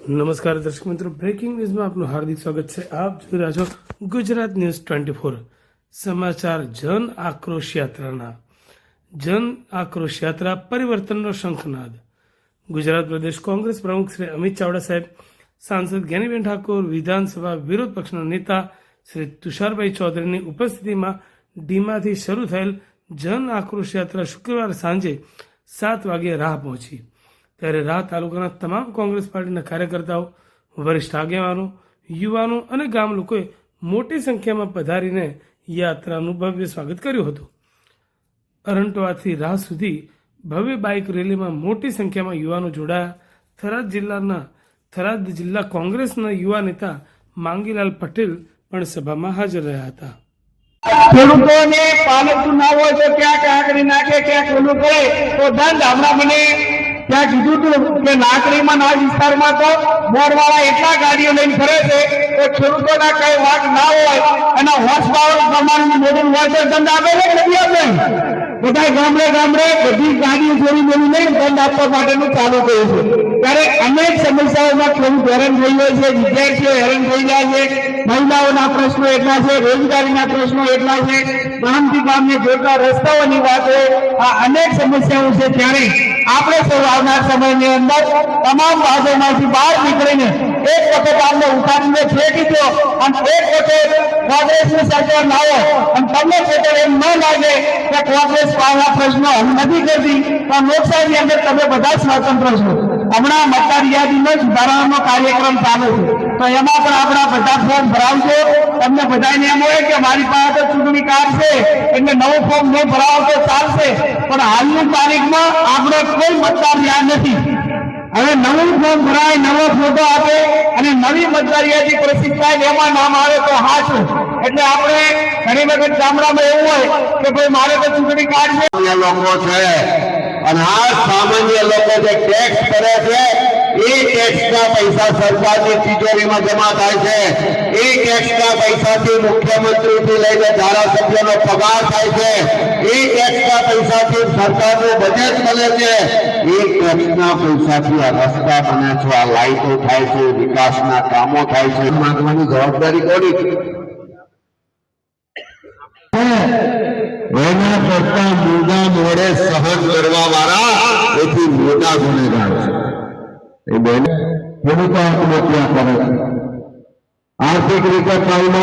નમસ્કાર દર્શક મિત્રો, બ્રેકિંગ ન્યૂઝમાં આપનું હાર્દિક સ્વાગત છે. આપ જોઈ રહ્યા છો ગુજરાત ન્યૂઝ 24. સમાચાર જન આક્રોશ યાત્રાના. જન આક્રોશ યાત્રા પરિવર્તનનો શંખનાદ. ગુજરાત પ્રદેશ કોંગ્રેસ પ્રમુખ શ્રી અમિત ચાવડા સાહેબ, સાંસદ જ્ઞાનીબેન ઠાકોર, વિધાનસભા વિરોધ પક્ષના નેતા શ્રી તુષારભાઈ ચૌધરીની ઉપસ્થિતિમાં ડીમાથી શરૂ થયેલ જન આક્રોશ યાત્રા શુક્રવાર સાંજે 7 વાગ્યે રાહ પહોંચી. ત્યારે રાહ તાલુકાના તમામ કોંગ્રેસ પાર્ટીના કાર્યકર્તાઓ, વરિષ્ઠ આગેવાનો, યુવાનો અને ગામ લોકોએ મોટી સંખ્યામાં પધારીને યાત્રાનું ભવ્ય સ્વાગત કર્યું હતું. અરંટવાથી રાહ સુધી ભવ્ય બાઇક રેલીમાં મોટી સંખ્યામાં યુવાનો જોડાયા. થરાદ જિલ્લા કોંગ્રેસના યુવા નેતા માંગીલાલ પટેલ પણ સભામાં હાજર રહ્યા હતા. ખેડૂતોને પાલક ના હોય તો ક્યાંક આંકડી નાખે, ક્યાંક ઓલું કરે તો દંડ. હમણાં મને ત્યાં કીધું હતું કે નાકડીમાં ના વિસ્તારમાં તો બોરવાળા એટલા ગાડીઓ લઈને ફરે છે કે ખેડૂતોના કઈ વાંક ના હોય અને હોર્સ પાવર પ્રમાણનું મોડું હોય તો દંડ આપે છે કે નથી આપે? બધા ગામડે બધી ગાડીઓ જોડી બોલી લઈને દંડ આપવા માટેનું ચાલુ કર્યું છે. ત્યારે અનેક સમસ્યાઓમાં ખેડૂત હેરાન થઈ ગયો છે, વિદ્યાર્થીઓ હેરાન થઈ ગયા છે, મહિલાઓના પ્રશ્નો એટલા છે, રોજગારીના પ્રશ્નો એટલા છે, ગામથી ગામને જોડતા રસ્તાઓની વાત હોય, આ અનેક સમસ્યાઓ છે. ત્યારે આપણે સૌ આવનાર સમયની અંદર તમામ વાદોમાંથી બહાર નીકળીને એક વખત આમને ઉઠાવીને ફેંકી દો અને એક વખત કોંગ્રેસની સરકાર લાવો અને તમને પોતે એમ ન લાગે કે કોંગ્રેસ આ પ્રશ્નો હલ નથી કરતી તો લોકશાહીની અંદર તમે બધા સ્વતંત્ર છો. હમણાં મતદાર યાદીનો સુધારણાનો કાર્યક્રમ ચાલુ છે, તો એમાં પણ આપણા બધા ફોર્મ ભરાવજો. તમને બધાને એમ હોય કે મારી પાસે તો ચૂંટણી કાર્ડ છે એટલે નવું ફોર્મ નહીં ભરાવો તો ચાલશે, પણ હાલની તારીખમાં આપણે કોઈ મતદાર યાદ નથી. હવે નવું ફોર્મ ભરાય, નવો ફોટો આપે અને નવી મતદાર યાદી પ્રસિદ્ધ થાય, એમાં નામ આવે તો હાચું. એટલે આપણે ઘણી વખત ગામડામાં એવું હોય કે ભાઈ મારે તો ચૂંટણી કાર્ડ છે. લોકો છે અને આ સામાન્ય લોકો જે ટેક્સ કરે છે એ ટેક્સના પૈસા સરકારની તિજોરીમાં જમા થાય છે. એ ટેક્સના પૈસાથી મુખ્યમંત્રીથી લઈને ધારાસભ્યોનો પગાર થાય છે. એ ટેક્સના પૈસાથી સરકારનું બજેટ મળે છે. એ ટેક્સના પૈસાથી આ રસ્તા બને છે, આ લાઈટો થાય છે, વિકાસના કામો થાય છે. માંગવાની જવાબદારી કોની છે? એના કરતા મોટા મોડે સહન કરવા વાળા એથી મોટા ગુનેગાર છે. એ બેન ખેડૂતો આત્મહત્યા કરે છે, આર્થિક રીતે કાયમો